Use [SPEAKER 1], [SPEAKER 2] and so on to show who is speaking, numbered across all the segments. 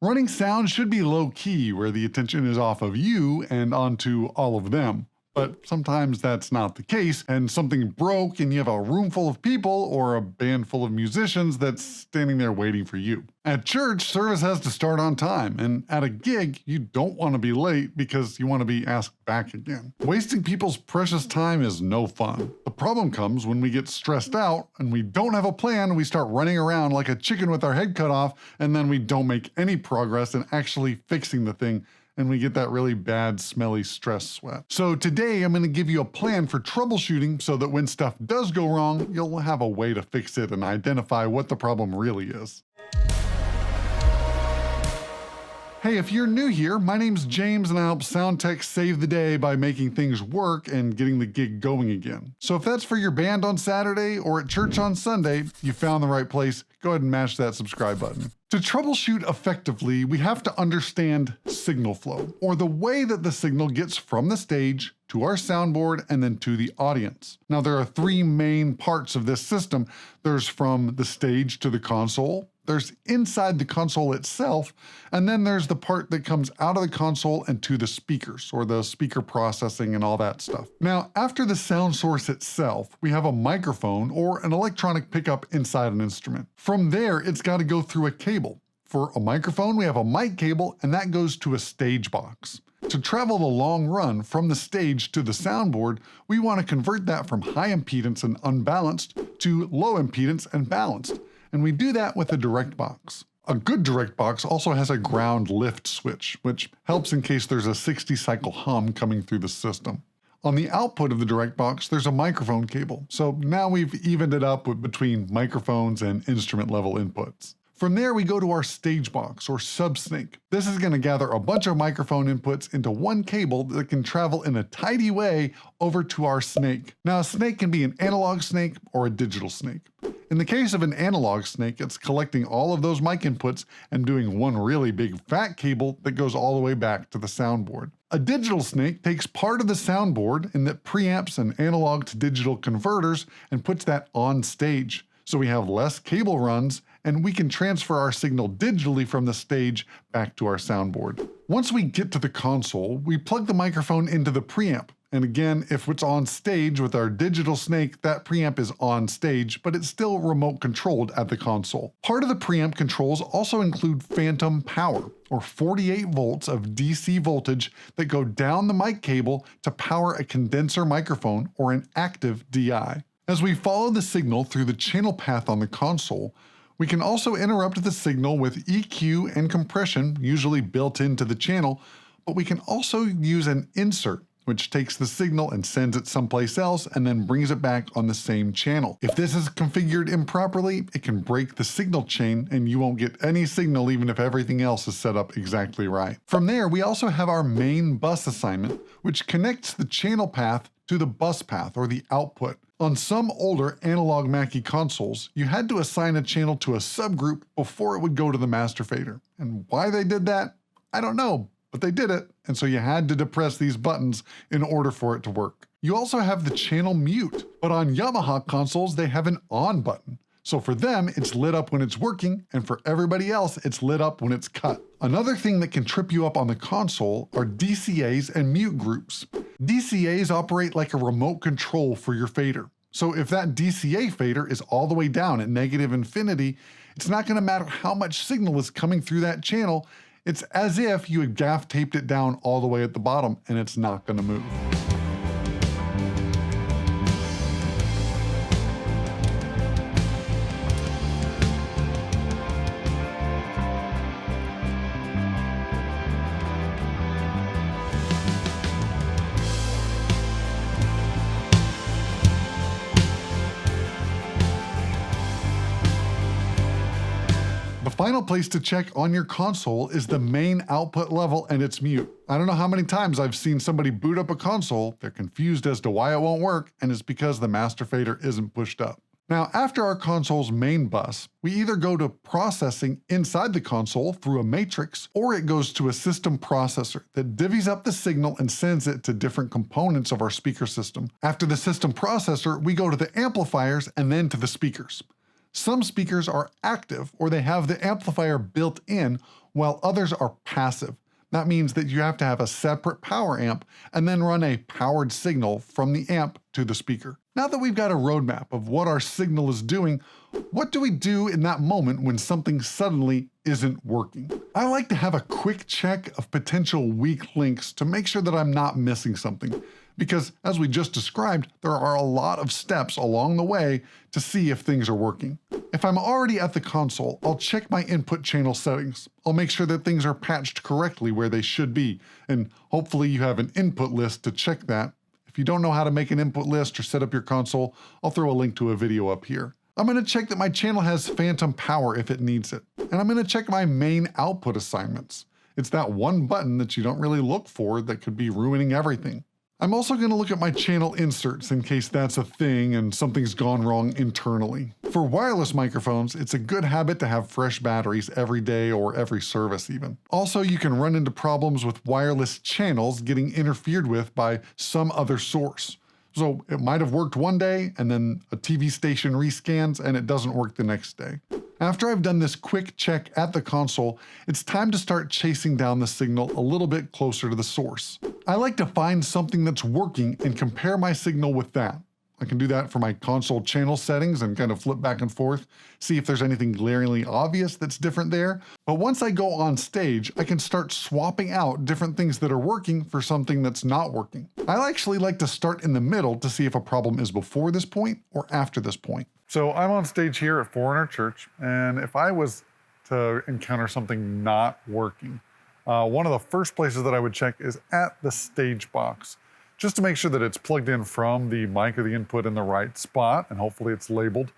[SPEAKER 1] Running sound should be low-key, where the attention is off of you and onto all of them. But sometimes that's not the case, and something broke and you have a room full of people or a band full of musicians that's standing there waiting for you. At church, service has to start on time, and at a gig, you don't want to be late because you want to be asked back again. Wasting people's precious time is no fun. The problem comes when we get stressed out and we don't have a plan, we start running around like a chicken with our head cut off, and then we don't make any progress in actually fixing the thing, and we get that really bad, smelly stress sweat. So today I'm going to give you a plan for troubleshooting so that when stuff does go wrong, you'll have a way to fix it and identify what the problem really is. Hey, if you're new here, my name's James and I help sound techs save the day by making things work and getting the gig going again. So if that's for your band on Saturday or at church on Sunday, you found the right place. Go ahead and mash that subscribe button. To troubleshoot effectively, we have to understand signal flow, or the way that the signal gets from the stage to our soundboard and then to the audience. Now, there are three main parts of this system. There's from the stage to the console, there's inside the console itself, and then there's the part that comes out of the console and to the speakers, or the speaker processing and all that stuff. Now, after the sound source itself, we have a microphone or an electronic pickup inside an instrument. From there, it's got to go through a cable. For a microphone, we have a mic cable, and that goes to a stage box. To travel the long run from the stage to the soundboard, we want to convert that from high impedance and unbalanced to low impedance and balanced. And we do that with a direct box. A good direct box also has a ground lift switch, which helps in case there's a 60-cycle hum coming through the system. On the output of the direct box, there's a microphone cable. So now we've evened it up between microphones and instrument level inputs. From there, we go to our stage box or sub-snake. This is going to gather a bunch of microphone inputs into one cable that can travel in a tidy way over to our snake. Now, a snake can be an analog snake or a digital snake. In the case of an analog snake, it's collecting all of those mic inputs and doing one really big fat cable that goes all the way back to the soundboard. A digital snake takes part of the soundboard in that preamps and analog to digital converters and puts that on stage. So we have less cable runs, and we can transfer our signal digitally from the stage back to our soundboard. Once we get to the console, we plug the microphone into the preamp. And again, if it's on stage with our digital snake, that preamp is on stage, but it's still remote controlled at the console. Part of the preamp controls also include phantom power, or 48 volts of DC voltage that go down the mic cable to power a condenser microphone or an active DI. As we follow the signal through the channel path on the console, we can also interrupt the signal with EQ and compression, usually built into the channel, but we can also use an insert, which takes the signal and sends it someplace else and then brings it back on the same channel. If this is configured improperly, it can break the signal chain and you won't get any signal even if everything else is set up exactly right. From there, we also have our main bus assignment, which connects the channel path to the bus path or the output. On some older analog Mackie consoles, you had to assign a channel to a subgroup before it would go to the master fader. And why they did that, I don't know, but they did it, and so you had to depress these buttons in order for it to work. You also have the channel mute, but on Yamaha consoles, they have an on button. So for them, it's lit up when it's working, and for everybody else, it's lit up when it's cut. Another thing that can trip you up on the console are DCAs and mute groups. DCAs operate like a remote control for your fader. So if that DCA fader is all the way down at negative infinity, it's not going to matter how much signal is coming through that channel. It's as if you had gaff taped it down all the way at the bottom, and it's not going to move. The final place to check on your console is the main output level and its mute. I don't know how many times I've seen somebody boot up a console, they're confused as to why it won't work, and it's because the master fader isn't pushed up. Now, after our console's main bus, we either go to processing inside the console through a matrix, or it goes to a system processor that divvies up the signal and sends it to different components of our speaker system. After the system processor, we go to the amplifiers and then to the speakers. Some speakers are active or they have the amplifier built in, while others are passive. That means that you have to have a separate power amp and then run a powered signal from the amp to the speaker. Now that we've got a roadmap of what our signal is doing, what do we do in that moment when something suddenly isn't working? I like to have a quick check of potential weak links to make sure that I'm not missing something. Because as we just described, there are a lot of steps along the way to see if things are working. If I'm already at the console, I'll check my input channel settings. I'll make sure that things are patched correctly where they should be, and hopefully you have an input list to check that. If you don't know how to make an input list or set up your console, I'll throw a link to a video up here. I'm going to check that my channel has phantom power if it needs it, and I'm going to check my main output assignments. It's that one button that you don't really look for that could be ruining everything. I'm also going to look at my channel inserts in case that's a thing and something's gone wrong internally. For wireless microphones, it's a good habit to have fresh batteries every day or every service even. Also, you can run into problems with wireless channels getting interfered with by some other source. So it might have worked one day and then a TV station rescans and it doesn't work the next day. After I've done this quick check at the console, it's time to start chasing down the signal a little bit closer to the source. I like to find something that's working and compare my signal with that. I can do that for my console channel settings and kind of flip back and forth, see if there's anything glaringly obvious that's different there. But once I go on stage, I can start swapping out different things that are working for something that's not working. I actually like to start in the middle to see if a problem is before this point or after this point. So I'm on stage here at Foreigner Church, and if I was to encounter something not working, one of the first places that I would check is at the stage box, just to make sure that it's plugged in from the mic or the input in the right spot, and hopefully it's labeled.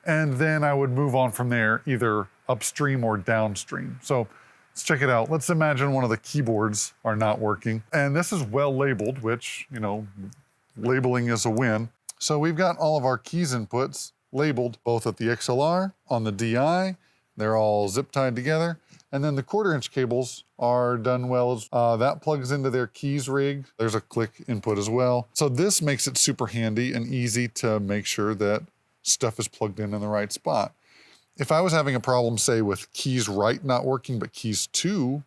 [SPEAKER 1] And then I would move on from there, either upstream or downstream. So let's check it out. Let's imagine one of the keyboards are not working, and this is well labeled, which, labeling is a win. So we've got all of our keys inputs labeled both at the XLR, on the DI, they're all zip tied together. And then the 1/4-inch cables are done well. That plugs into their keys rig. There's a click input as well. So this makes it super handy and easy to make sure that stuff is plugged in the right spot. If I was having a problem, say, with keys right not working, but keys 2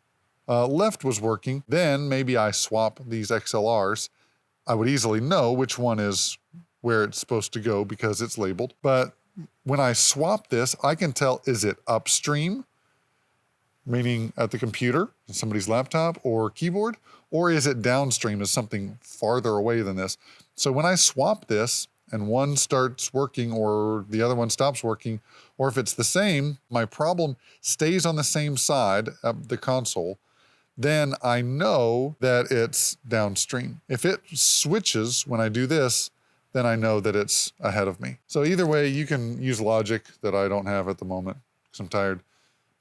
[SPEAKER 1] left was working, then maybe I swap these XLRs. I would easily know which one is where it's supposed to go because it's labeled. But when I swap this, I can tell, is it upstream, meaning at the computer, somebody's laptop or keyboard, or is it downstream, is something farther away than this? So when I swap this and one starts working or the other one stops working, or if it's the same, my problem stays on the same side of the console, then I know that it's downstream. If it switches when I do this, then I know that it's ahead of me. So either way, you can use logic that I don't have at the moment because I'm tired,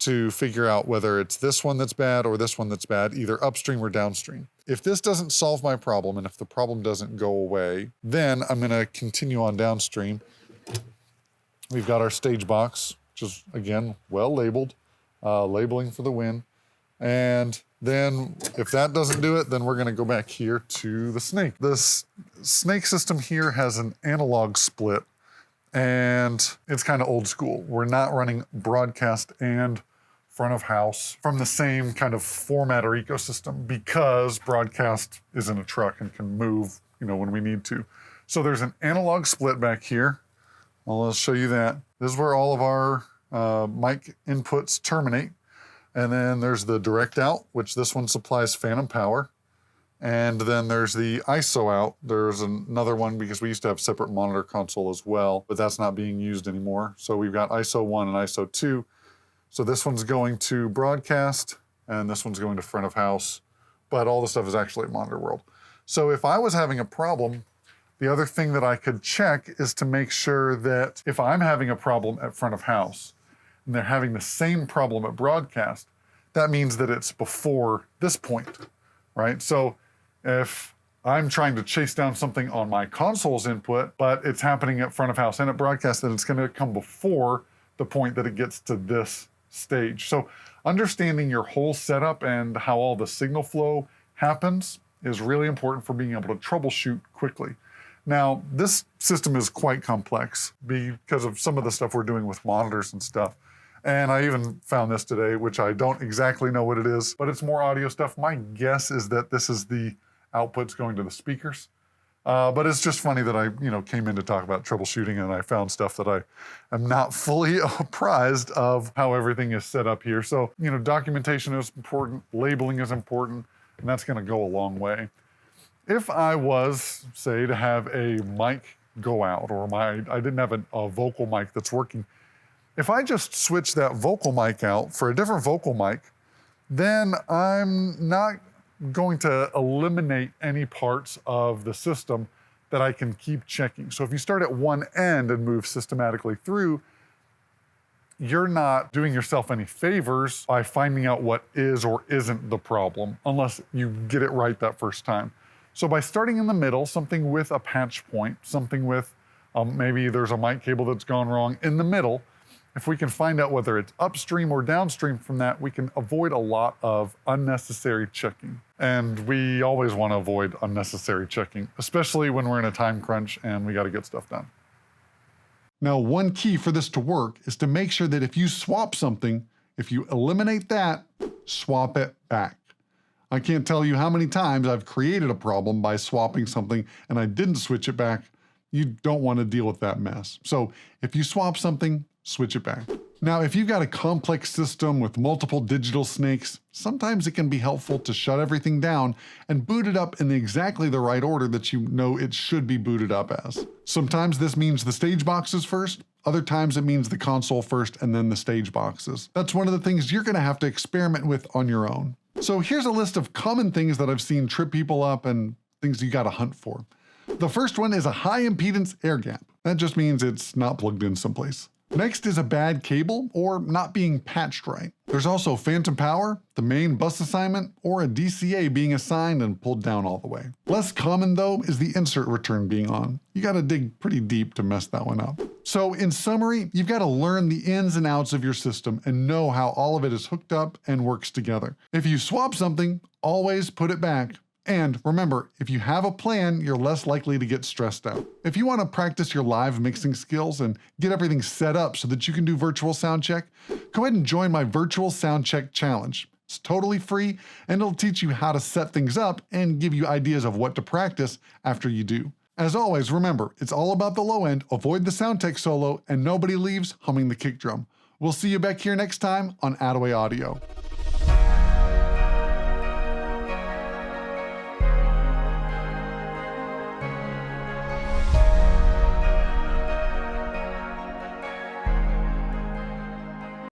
[SPEAKER 1] to figure out whether it's this one that's bad or this one that's bad, either upstream or downstream. If this doesn't solve my problem and if the problem doesn't go away, then I'm gonna continue on downstream. We've got our stage box, which is, again, well labeled, labeling for the win. And then if that doesn't do it, then we're gonna go back here to the snake. This snake system here has an analog split, and it's kind of old school. We're not running broadcast and front of house from the same kind of format or ecosystem because broadcast is in a truck and can move, when we need to. So there's an analog split back here. I'll show you that. This is where all of our mic inputs terminate. And then there's the direct out, which this one supplies phantom power. And then there's the ISO out. There's another one because we used to have separate monitor console as well, but that's not being used anymore. So we've got ISO 1 and ISO 2. So this one's going to broadcast and this one's going to front of house, but all the stuff is actually at monitor world. So if I was having a problem, the other thing that I could check is to make sure that if I'm having a problem at front of house and they're having the same problem at broadcast, that means that it's before this point, right? So if I'm trying to chase down something on my console's input, but it's happening at front of house and at broadcast, then it's gonna come before the point that it gets to this stage. So understanding your whole setup and how all the signal flow happens is really important for being able to troubleshoot quickly. Now, this system is quite complex because of some of the stuff we're doing with monitors and stuff. And I even found this today, which I don't exactly know what it is, but it's more audio stuff. My guess is that this is the outputs going to the speakers. But it's just funny that I, came in to talk about troubleshooting and I found stuff that I am not fully apprised of how everything is set up here. So, documentation is important, labeling is important, and that's gonna go a long way. If I was, say, to have a mic go out, or I didn't have a vocal mic that's working, if I just switch that vocal mic out for a different vocal mic, then I'm not going to eliminate any parts of the system that I can keep checking. So if you start at one end and move systematically through, you're not doing yourself any favors by finding out what is or isn't the problem, unless you get it right that first time. So by starting in the middle, something with a patch point, something with maybe there's a mic cable that's gone wrong in the middle, if we can find out whether it's upstream or downstream from that, we can avoid a lot of unnecessary checking. And we always want to avoid unnecessary checking, especially when we're in a time crunch and we got to get stuff done. Now, one key for this to work is to make sure that if you swap something, if you eliminate that, swap it back. I can't tell you how many times I've created a problem by swapping something and I didn't switch it back. You don't want to deal with that mess. So if you swap something, switch it back. Now, if you've got a complex system with multiple digital snakes, sometimes it can be helpful to shut everything down and boot it up in exactly the right order that you know it should be booted up as. Sometimes this means the stage boxes first, other times it means the console first and then the stage boxes. That's one of the things you're gonna have to experiment with on your own. So here's a list of common things that I've seen trip people up and things you gotta hunt for. The first one is a high impedance air gap. That just means it's not plugged in someplace. Next is a bad cable or not being patched right. There's also phantom power, the main bus assignment, or a DCA being assigned and pulled down all the way. Less common though is the insert return being on. You gotta dig pretty deep to mess that one up. So in summary, you've gotta learn the ins and outs of your system and know how all of it is hooked up and works together. If you swap something, always put it back. And remember, if you have a plan, you're less likely to get stressed out. If you want to practice your live mixing skills and get everything set up so that you can do virtual sound check, go ahead and join my virtual sound check challenge. It's totally free and it'll teach you how to set things up and give you ideas of what to practice after you do. As always, remember, it's all about the low end, avoid the sound tech solo, and nobody leaves humming the kick drum. We'll see you back here next time on Attaway Audio.